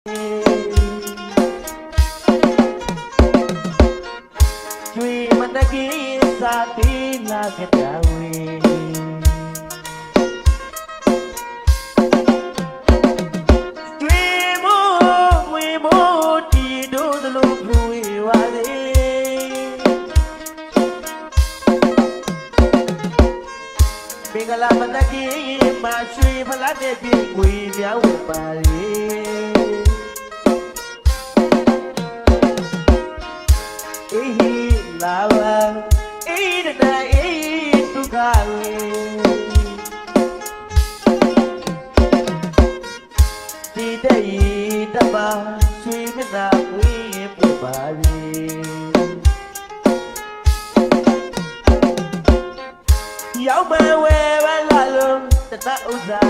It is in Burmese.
ကျွေမတကြီးစာတိနာကတဝေကျွေမိုးဝေမိုးတီတို့သလိုဖူဝေပါစေမင်္ဂလာမတကြီးမှာရွှေဖလားတဲ့ပြေကိုပြောင်းဝပါလေအေးလာပါအေးတည်းအေးဒုက္ခဝေဒီတဲ့ဤတပါရွှေမြတ်သာဝေးပြပါလေရောက်ပဲဝဲပဲလာလုံးတတဥစ္စာ